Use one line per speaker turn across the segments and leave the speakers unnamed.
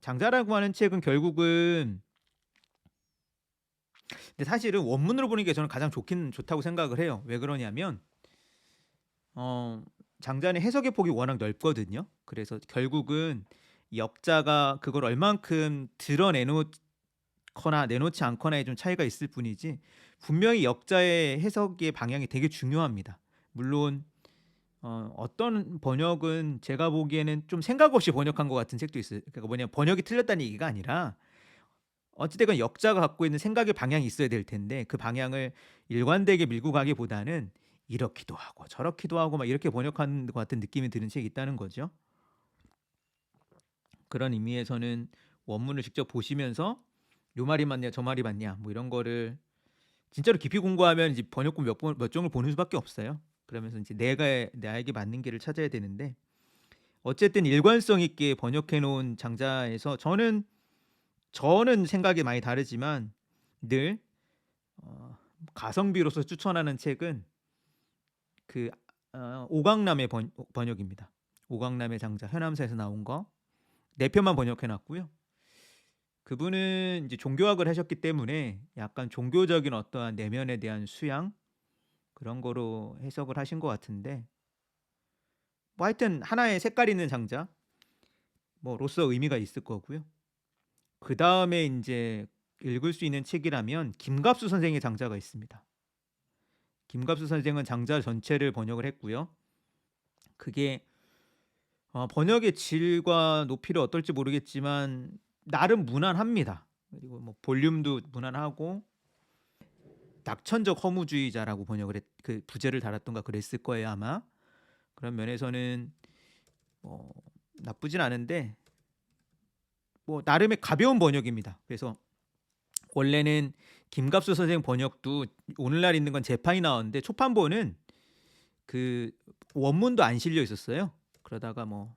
장자라고 하는 책은 결국은 근데 사실은 원문으로 보는 게 저는 가장 좋긴 좋다고 생각을 해요. 왜 그러냐면 어 장자는 해석의 폭이 워낙 넓거든요. 그래서 결국은 역자가 그걸 얼만큼 드러내놓거나 내놓지 않거나의 좀 차이가 있을 뿐이지 분명히 역자의 해석의 방향이 되게 중요합니다. 물론 어떤 번역은 제가 보기에는 좀 생각 없이 번역한 것 같은 책도 있어요. 그러니까 뭐냐면 번역이 틀렸다는 얘기가 아니라 어찌 됐건 역자가 갖고 있는 생각의 방향이 있어야 될 텐데 그 방향을 일관되게 밀고 가기보다는 이렇기도 하고 저렇기도 하고 막 이렇게 번역한 것 같은 느낌이 드는 책이 있다는 거죠. 그런 의미에서는 원문을 직접 보시면서 요 말이 맞냐 저 말이 맞냐 뭐 이런 거를 진짜로 깊이 공부하면 이제 번역본 몇 종을 보는 수밖에 없어요. 그러면서 이제 내가 나에게 맞는 길을 찾아야 되는데 어쨌든 일관성 있게 번역해 놓은 장자에서 저는 생각이 많이 다르지만 늘 어, 가성비로서 추천하는 책은 그 오강남의 번역입니다. 오강남의 장자 현암사에서 나온 거 네 편만 번역해 놨고요. 그분은 이제 종교학을 하셨기 때문에 약간 종교적인 어떠한 내면에 대한 수양 그런 거로 해석을 하신 것 같은데 뭐 하여튼 하나의 색깔 있는 장자 뭐로서 의미가 있을 거고요. 그 다음에 이제 읽을 수 있는 책이라면 김갑수 선생의 장자가 있습니다. 김갑수 선생은 장자 전체를 번역을 했고요. 그게 번역의 질과 높이를 어떨지 모르겠지만 나름 무난합니다. 그리고 뭐 볼륨도 무난하고 낙천적 허무주의자라고 번역을 그 부제를 달았던가 그랬을 거예요 아마. 그런 면에서는 뭐 나쁘진 않은데 뭐 나름의 가벼운 번역입니다. 그래서 원래는 김갑수 선생 번역도 오늘날 있는 건 재판이 나왔는데 초판본은 그 원문도 안 실려 있었어요. 그러다가 뭐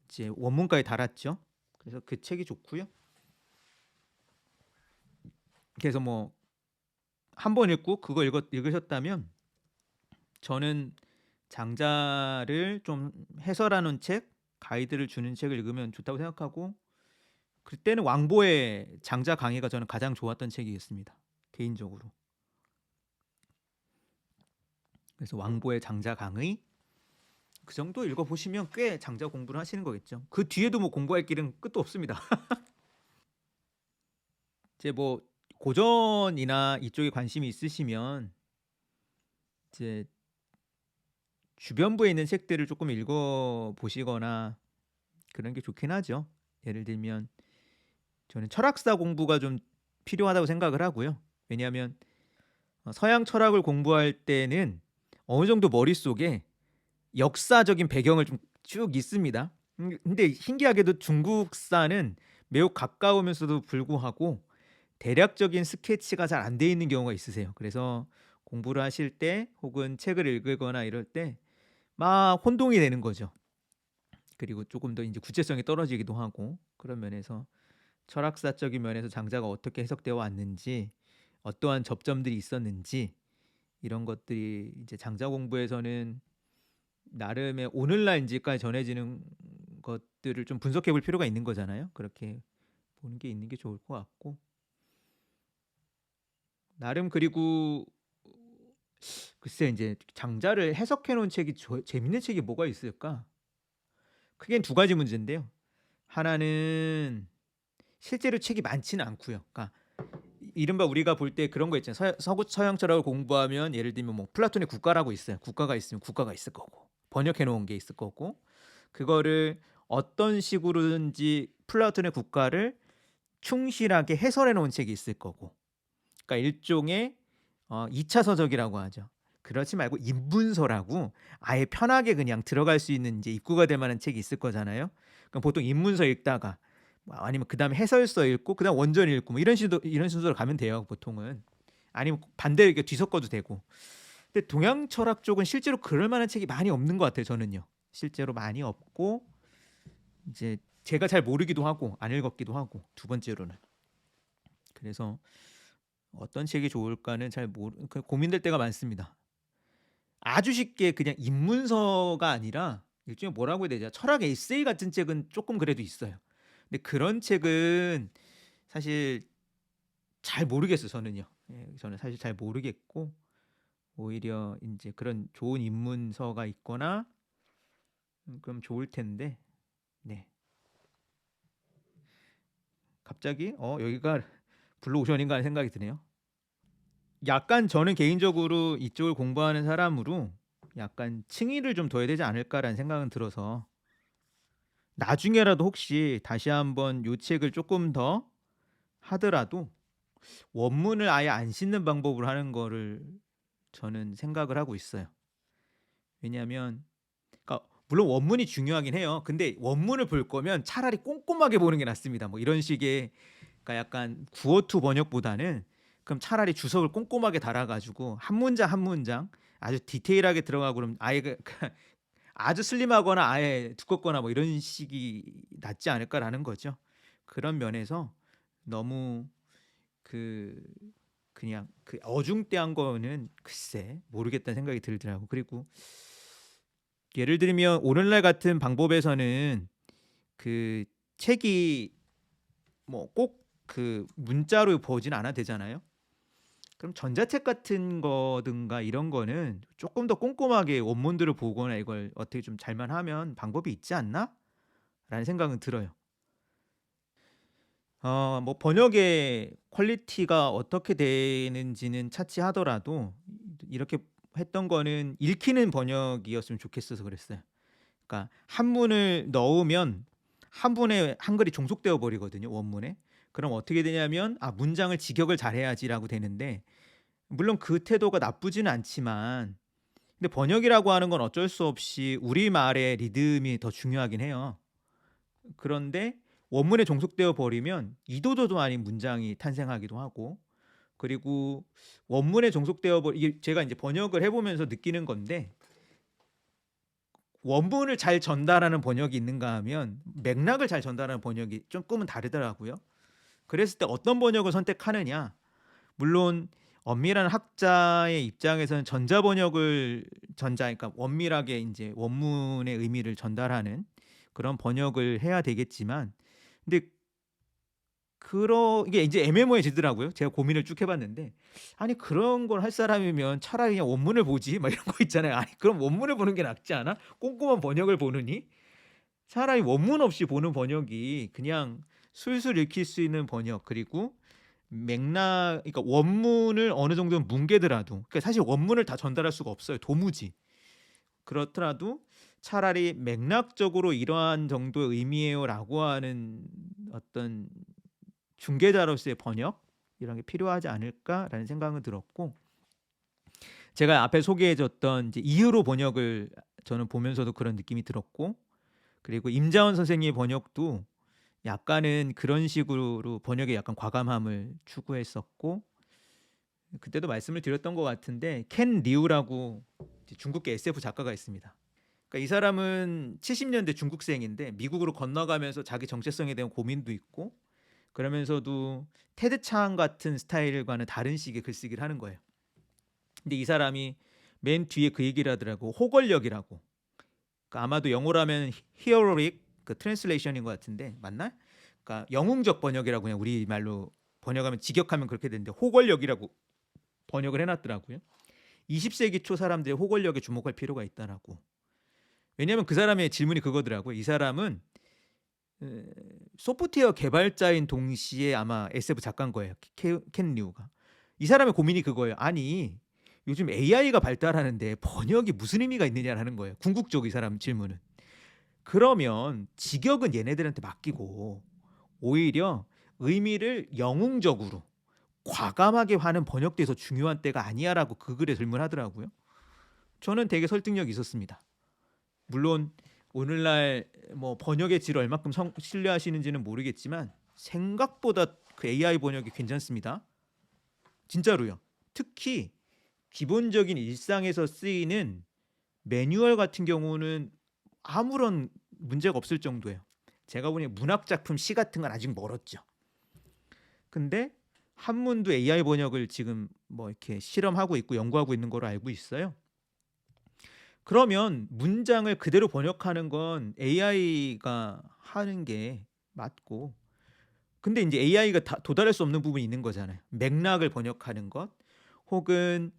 이제 원문까지 달았죠. 그래서 그 책이 좋고요. 그래서 뭐 한 번 읽고 그거 읽으셨다면 저는 장자를 좀 해설하는 책, 가이드를 주는 책을 읽으면 좋다고 생각하고 그때는 왕보의 장자 강의가 저는 가장 좋았던 책이었습니다. 개인적으로. 그래서 왕보의 장자 강의 그 정도 읽어보시면 꽤 장자 공부를 하시는 거겠죠. 그 뒤에도 뭐 공부할 길은 끝도 없습니다. 이제 뭐 고전이나 이쪽에 관심이 있으시면 이제 주변부에 있는 책들을 조금 읽어 보시거나 그런 게 좋긴 하죠. 예를 들면 저는 철학사 공부가 좀 필요하다고 생각을 하고요. 왜냐하면 서양 철학을 공부할 때는 어느 정도 머릿속에 역사적인 배경을 좀 쭉 있습니다. 근데 신기하게도 중국사는 매우 가까우면서도 불구하고 대략적인 스케치가 잘 안 돼 있는 경우가 있으세요. 그래서 공부를 하실 때 혹은 책을 읽거나 이럴 때 막 혼동이 되는 거죠. 그리고 조금 더 이제 구체성이 떨어지기도 하고 그런 면에서 철학사적인 면에서 장자가 어떻게 해석되어 왔는지 어떠한 접점들이 있었는지 이런 것들이 이제 장자 공부에서는 나름의 오늘날인지까지 전해지는 것들을 좀 분석해 볼 필요가 있는 거잖아요. 그렇게 보는 게 있는 게 좋을 것 같고 나름 그리고 글쎄 이제 장자를 해석해 놓은 책이 재밌는 책이 뭐가 있을까? 크게 두 가지 문제인데요. 하나는 실제로 책이 많지는 않고요. 그러니까 이른바 우리가 볼 때 그런 거 있잖아요. 서양 철학을 공부하면 예를 들면 뭐 플라톤의 국가라고 있어요. 국가가 있으면 국가가 있을 거고 번역해 놓은 게 있을 거고 그거를 어떤 식으로든지 플라톤의 국가를 충실하게 해설해 놓은 책이 있을 거고 그러니까 일종의 2차 서적이라고 하죠. 그렇지 말고 입문서라고 아예 편하게 그냥 들어갈 수 있는 이제 입구가 될 만한 책이 있을 거잖아요. 그럼 보통 입문서 읽다가 뭐 아니면 그다음에 해설서 읽고 그다음 원전 읽고 뭐 이런 순서로 가면 돼요, 보통은. 아니면 반대로 이렇게 뒤섞어도 되고. 근데 동양 철학 쪽은 실제로 그럴 만한 책이 많이 없는 것 같아요, 저는요. 실제로 많이 없고 이제 제가 잘 모르기도 하고 안 읽었기도 하고 두 번째로는. 그래서 어떤 책이 좋을까는 고민될 때가 많습니다. 아주 쉽게 그냥 입문서가 아니라 일종의 뭐라고 해야 되죠? 철학 에세이 같은 책은 조금 그래도 있어요. 근데 그런 책은 사실 잘 모르겠어요 저는요. 예 저는 사실 잘 모르겠고 오히려 인제 그런 좋은 입문서가 있거나 그럼 좋을 텐데 네. 갑자기 '여기가 블루오션인가.' 하는 생각이 드네요. 약간 저는 개인적으로 이쪽을 공부하는 사람으로 약간 '층위를 좀 둬야 되지 않을까.'라는 생각은 들어서 나중에라도 혹시 다시 한번 요 책을 쪼끔 더 하더라도 원문을 아예 안 씹는 방법으로 하는 거를 저는 생각을 하고 있어요. 왜냐하면 그러니까 물론 원문이 중요하긴 해요. 근데 원문을 볼 거면 차라리 꼼꼼하게 보는 게 낫습니다. 뭐 이런 식의 그러니까 약간 구어 투 번역보다는 그럼 차라리 주석을 꼼꼼하게 달아 가지고 한 문장 한 문장 아주 디테일하게 들어가고 그럼 아예 아주 슬림하거나 아예 두껍거나 뭐 이런 식이 낫지 않을까라는 거죠. 그런 면에서 너무 그 그냥 그 어중대한 거는 글쎄 모르겠다는 생각이 들더라고요. 그리고 예를 들면 오늘날 같은 방법에서는 그 책이 뭐 꼭 그 문자로 보진 않아도 되잖아요. 그럼 전자책 같은 거든가 이런 거는 쪼끔 더 꼼꼼하게 원문들을 보거나 이걸 어떻게 좀 잘만 하면 방법이 있지 않나?'라는 생각은 들어요. 뭐 번역의 퀄리티가 어떻게 되는지는 차치하더라도 이렇게 했던 거는 읽히는 번역이었으면 좋겠어서 그랬어요. 그러니까 한문을 넣으면 한문에 한글이 종속되어 버리거든요, 원문에. 그럼 어떻게 되냐면 '아 문장을 직역을 잘해야지.'라고 되는데 물론 그 태도가 나쁘지는 않지만 근데 번역이라고 하는 건 어쩔 수 없이 우리말의 리듬이 더 중요하긴 해요. 그런데 원문에 종속되어 버리면 이도저도 아닌 문장이 탄생하기도 하고 그리고 원문에 종속되어 버 이게 제가 인제 번역을 해 보면서 느끼는 건데 원문을 잘 전달하는 번역이 있는가 하면 맥락을 잘 전달하는 번역이 쪼끔은 다르더라고요. 그랬을 때 어떤 번역을 선택하느냐 물론 엄밀한 학자의 입장에서는 전자 번역을 그러니까 원밀하게 인제 원문의 의미를 전달하는 그런 번역을 해야 되겠지만 근데 이게 인제 애매모호해지더라고요. 제가 고민을 쭉 해 봤는데 '아니 그런 걸 할 사람이면 차라리 그냥 원문을 보지.' 막 이런 거 있잖아요. '아니 그럼 원문을 보는 게 낫지 않아? 꼼꼼한 번역을 보느니?' 차라리 원문 없이 보는 번역이 그냥 술술 읽힐 수 있는 번역 그리고 맥락 그러니까 원문을 어느 정도는 뭉개더라도 그러니까 사실 원문을 다 전달할 수가 없어요 도무지. 그렇더라도 차라리 맥락적으로 '이러한 정도의 의미예요.'라고 하는 어떤 중개자로서의 번역 이런 게 필요하지 않을까라는 생각은 들었고 제가 앞에 소개해 줬던 이제 이후로 번역을 저는 보면서도 그런 느낌이 들었고 그리고 임자원 선생님의 번역도 약간은 그런 식으로 번역에 약간 과감함을 추구했었고 그때도 말씀을 드렸던 것 같은데 켄 리우라고 이제 중국계 SF 작가가 있습니다. 그러니까 이 사람은 70년대 중국생인데 미국으로 건너가면서 자기 정체성에 대한 고민도 있고 그러면서도 테드 창 같은 스타일과는 다른 식의 글쓰기를 하는 거예요. 근데 이 사람이 맨 뒤에 그 얘기를 하더라고. 호걸력이라고. 그러니까 아마도 영어라면 히어로릭 그 트랜슬레이션인 것 같은데 맞나? 그러니까 영웅적 번역이라고 그냥 우리말로 번역하면 직역하면 그렇게 되는데 호걸력이라고 번역을 해 놨더라고요. 20세기 초 사람들의 호걸력에 주목할 필요가 있다라고. 왜냐하면 그 사람의 질문이 그거더라고요. 이 사람은 소프트웨어 개발자인 동시에 아마 SF 작가인 거예요. 켄 리우가. 이 사람의 고민이 그거예요. 아니 요즘 AI가 발달하는데 번역이 무슨 의미가 있느냐라는 거예요. 궁극적으로 이 사람 질문은. 그러면 직역은 얘네들한테 맡기고 오히려 의미를 영웅적으로 과감하게 하는 번역도 더 중요한 때가 아니야라고 그 글에 질문하더라고요. 저는 되게 설득력이 있었습니다. 물론 오늘날 뭐 번역의 질을 얼마큼 신뢰하시는지는 모르겠지만 생각보다 그 AI 번역이 괜찮습니다. 진짜로요. 특히 기본적인 일상에서 쓰이는 매뉴얼 같은 경우는 아무런 문제가 없을 정도예요. 제가 보니 문학 작품, 시 같은 건 아직 멀었죠. 근데 한문도 AI 번역을 지금 뭐 이렇게 실험하고 있고 연구하고 있는 거로 알고 있어요. 그러면 문장을 그대로 번역하는 건 AI가 하는 게 맞고, 근데 인제 AI가 다 도달할 수 없는 부분이 있는 거잖아요. 맥락을 번역하는 것, 혹은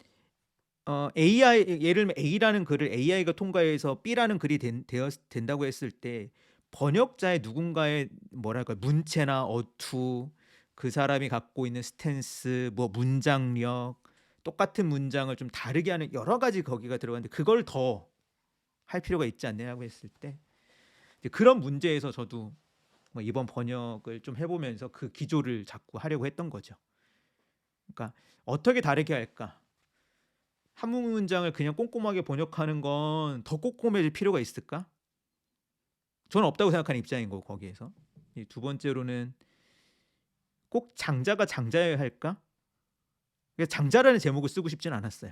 AI, 예를 들면 A라는 글을 AI가 통과해서 B라는 글이 된다고 했을 때 번역자의 누군가의 뭐랄까 문체나 어투, 그 사람이 갖고 있는 스탠스, 뭐 문장력, 똑같은 문장을 좀 다르게 하는 여러 가지 거기가 들어가는데 그걸 더 할 필요가 있지 않느냐고 했을 때 이제 그런 문제에서 저도 뭐 이번 번역을 좀 해 보면서 그 기조를 자꾸 하려고 했던 거죠. 그러니까 '어떻게 다르게 할까?' 한국 문장을 그냥 꼼꼼하게 번역하는 건 더 꼼꼼해질 필요가 있을까? 저는 없다고 생각하는 입장인 거고 거기에서. 이 두 번째로는 '꼭 장자가 장자여야 할까?' 그래서 장자라는 제목을 쓰고 싶진 않았어요.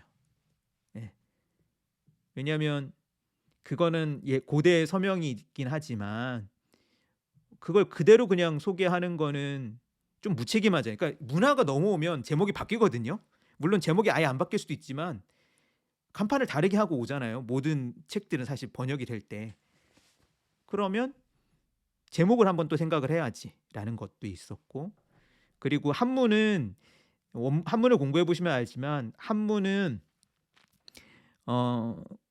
예. 왜냐하면 그거는 고대 서명이 있긴 하지만 그걸 그대로 그냥 소개하는 거는 좀 무책임하잖아요. 그러니까 문화가 넘어오면 제목이 바뀌거든요. 물론 제목이 아예 안 바뀔 수도 있지만 간판을 다르게 하고 오잖아요, 모든 책들은 사실 번역이 될 때. 그러면 '제목을 한번 또 생각을 해야지.'라는 것도 있었고, 그리고 한문을 공부해 보시면 알지만 한문은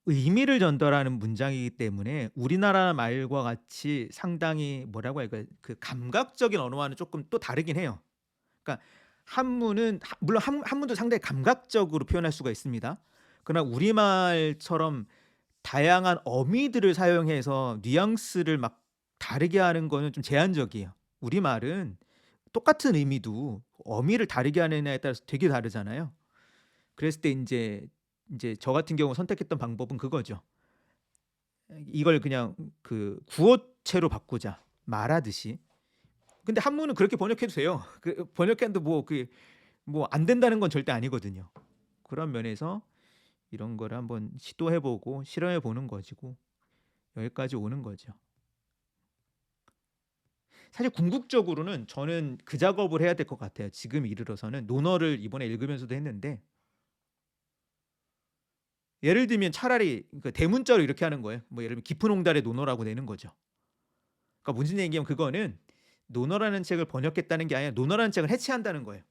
의미를 전달하는 문장이기 때문에 우리나라 말과 같이 상당히 뭐라고 할까요? 그 감각적인 언어와는 쪼끔 또 다르긴 해요. 그러니까 한문은 물론 한문도 상당히 감각적으로 표현할 수가 있습니다. 그러나 우리말처럼 다양한 어미들을 사용해서 뉘앙스를 막 다르게 하는 거는 좀 제한적이에요. 우리말은 똑같은 의미도 어미를 다르게 하느냐에 따라서 되게 다르잖아요. 그랬을 때 인제 저 같은 경우 선택했던 방법은 그거죠. 이걸 그냥 그 구어체로 바꾸자, 말하듯이. 근데 한문은 그렇게 번역해도 돼요. 그 번역해도 뭐 안 된다는 건 절대 아니거든요. 그런 면에서 이런 거를 한번 시도해 보고 실험해 보는 것이고 여기까지 오는 거죠. 사실 궁극적으로는 저는 그 작업을 해야 될 것 같아요. 지금 이르러서는 논어를 이번에 읽으면서도 했는데, 예를 들면 차라리 그 대문자로 이렇게 하는 거예요. 뭐 예를 들면 깊은 홍달의 논어라고 내는 거죠. 그러니까 무슨 얘기냐면 그거는 논어라는 책을 번역했다는 게 아니라 논어라는 책을 해체한다는 거예요.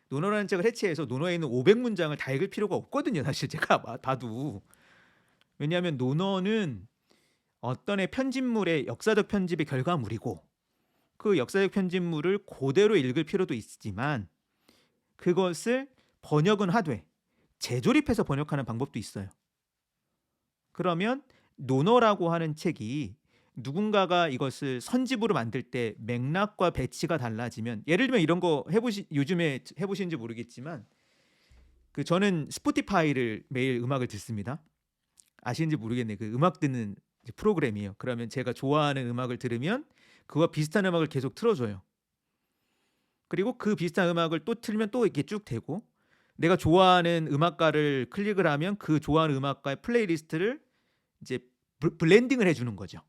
논어라는 책을 해체해서 논어에 있는 500문장을 다 읽을 필요가 없거든요, 사실 제가 봐도. 왜냐하면 논어는 어떤 편집물의 역사적 편집의 결과물이고, 그 역사적 편집물을 고대로 읽을 필요도 있지만 그것을 번역은 하되 재조립해서 번역하는 방법도 있어요. 그러면 논어라고 하는 책이 누군가가 이것을 선집으로 만들 때 맥락과 배치가 달라지면, 예를 들면 이런 거 요즘에 해 보시는지 모르겠지만 그 저는 스포티파이를 매일 음악을 듣습니다. 아시는지 모르겠네요. 그 음악 듣는 이제 프로그램이에요. 그러면 제가 좋아하는 음악을 들으면 그와 비슷한 음악을 계속 틀어 줘요. 그리고 그 비슷한 음악을 또 틀면 또 이렇게 쭉 되고, 내가 좋아하는 음악가를 클릭을 하면 그 좋아하는 음악가의 플레이리스트를 이제 블렌딩을 해 주는 거죠.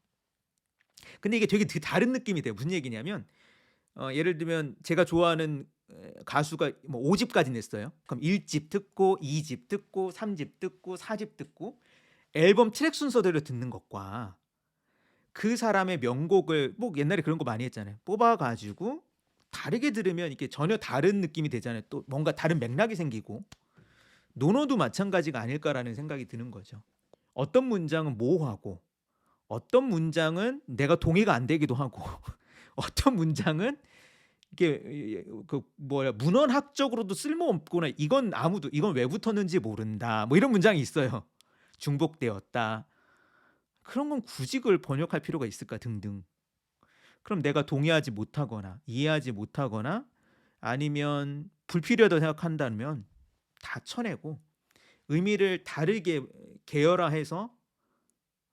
근데 이게 되게 다른 느낌이 돼요. 무슨 얘기냐면 예를 들면 제가 좋아하는 가수가 뭐 5 집까지 냈어요. 그럼 1집 듣고 2집 듣고 3집 듣고 4집 듣고 앨범 트랙 순서대로 듣는 것과 그 사람의 명곡을 뭐 옛날에 그런 거 많이 했잖아요. 뽑아 가지고 다르게 들으면 이게 전혀 다른 느낌이 되잖아요. 또 뭔가 다른 맥락이 생기고. 논어도 마찬가지가 아닐까라는 생각이 드는 거죠. 어떤 문장은 모호하고 어떤 문장은 내가 동의가 안 되기도 하고 어떤 문장은 이게 그 뭐야 문헌학적으로도 쓸모없구나. 이건 왜 붙었는지 모른다. 뭐 이런 문장이 있어요. 중복되었다. 그런 건 굳이 그걸 번역할 필요가 있을까 등등. 그럼 내가 동의하지 못하거나 이해하지 못하거나 아니면 불필요하다고 생각한다면 다 쳐내고 의미를 다르게 계열화해서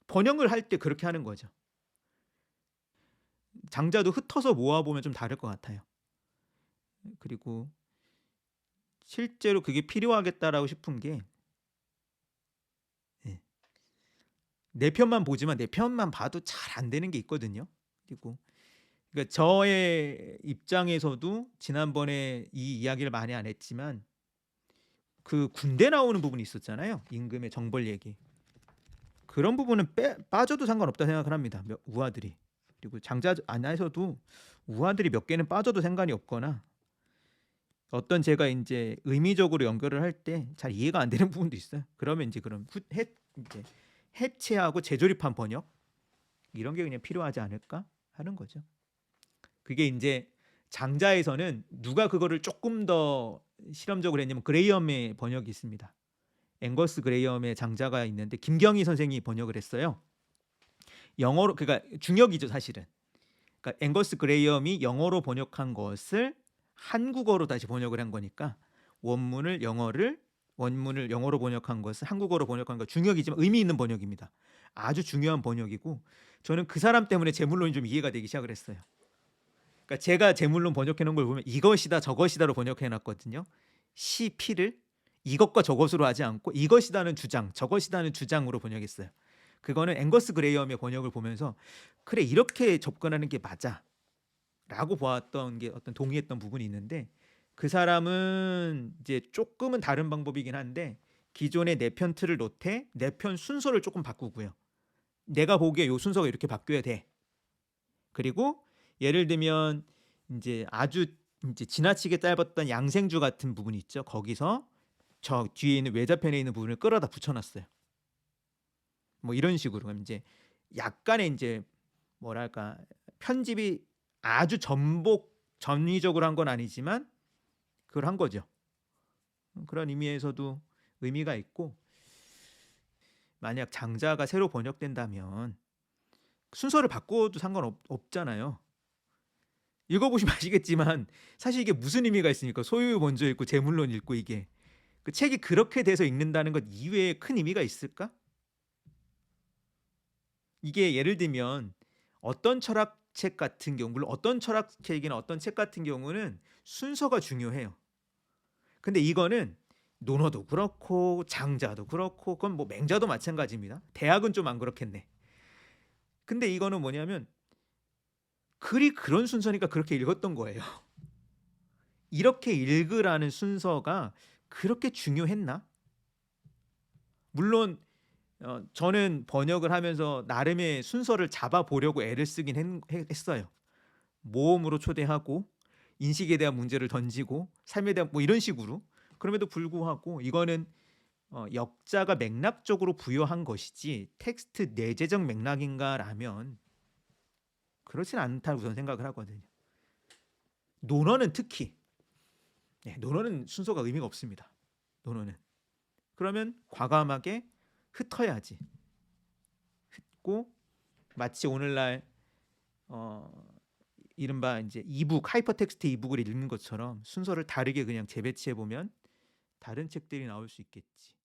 번역을 할 때 그렇게 하는 거죠. 장자도 흩어서 모아 보면 좀 다를 것 같아요. 그리고 실제로 그게 필요하겠다라고 싶은 게, 예, 내 편만 보지만 내 편만 봐도 잘 안 되는 게 있거든요. 그리고 그러니까 저의 입장에서도 지난번에 이 이야기를 많이 안 했지만 그 군대 나오는 부분이 있었잖아요. 임금의 정벌 얘기. 그런 부분은 빠져도 상관없다 생각을 합니다. 우화들이. 그리고 장자 안에서도 우화들이 몇 개는 빠져도 상관이 없거나 어떤 제가 인제 의미적으로 연결을 할 때 잘 이해가 안 되는 부분도 있어요. 그러면 인제 그런 후 해 인제 해체하고 재조립한 번역 이런 게 그냥 필요하지 않을까 하는 거죠. 그게 인제 장자에서는 누가 그거를 쪼끔 더 실험적으로 했냐면 그레이엄의 번역이 있습니다. 앵거스 그레이엄의 장자가 있는데 김경희 선생이 번역을 했어요. 영어로 그러니까 중역이죠 사실은. 그러니까 앵거스 그레이엄이 영어로 번역한 것을 한국어로 다시 번역을 한 거니까 원문을 영어로 번역한 것을 한국어로 번역한 거 중역이지만 의미 있는 번역입니다. 아주 중요한 번역이고 저는 그 사람 때문에 제물론이 좀 이해가 되기 시작을 했어요. 그러니까 제가 제물론 번역해 놓은 걸 보면 이것이다 저것이다로 번역해 놨거든요. 시 피를 이것과 저것으로 하지 않고 이것이다는 주장, 저것이다는 주장으로 번역했어요. 그거는 앵거스 그레이엄의 번역을 보면서 '그래 이렇게 접근하는 게 맞아.'라고 보았던 게 어떤 동의했던 부분이 있는데 그 사람은 이제 쪼끔은 다른 방법이긴 한데 기존의 내 편 틀을 놓되 내 편 순서를 쪼끔 바꾸고요. 내가 보기에 요 순서가 이렇게 바뀌어야 돼. 그리고 예를 들면 인제 아주 인제 지나치게 짧았던 양생주 같은 부분이 있죠. 거기서 저 뒤에 있는 외자편에 있는 부분을 끌어다 붙여 놨어요. 뭐 이런 식으로 그럼 인제 약간의 인제 뭐랄까 편집이 아주 전위적으로 한 건 아니지만 그걸 한 거죠. 그런 의미에서도 의미가 있고 만약 장자가 새로 번역된다면 순서를 바꿔도 없잖아요. 읽어 보시면 아시겠지만 사실 이게 무슨 의미가 있습니까? 소유 먼저 읽고 제물론 읽고 이게. 그 책이 그렇게 돼서 읽는다는 것 이외에 큰 의미가 있을까? 이게 예를 들면 어떤 철학책 같은 경우 물론 어떤 철학책이나 어떤 책 같은 경우는 순서가 중요해요. 근데 이거는 논어도 그렇고 장자도 그렇고 그건 뭐 맹자도 마찬가지입니다. 대학은 좀 안 그렇겠네. 근데 이거는 뭐냐면 글이 그런 순서니까 그렇게 읽었던 거예요. 이렇게 읽으라는 순서가 그렇게 중요했나? 물론 저는 번역을 하면서 나름의 순서를 잡아 보려고 애를 쓰긴 했어요. 모음으로 초대하고 인식에 대한 문제를 던지고 삶에 대한 뭐 이런 식으로. 그럼에도 불구하고 이거는 역자가 맥락적으로 부여한 것이지 텍스트 내재적 맥락인가라면 그렇진 않다고 저는 생각을 하거든요. 논어는 특히 논어는 순서가 의미가 없습니다. 논어는. 그러면 과감하게 흩어야지. 흩고 마치 오늘날 이른바 이제 이북 하이퍼텍스트 이북을 읽는 것처럼 순서를 다르게 그냥 재배치해 보면 다른 책들이 나올 수 있겠지.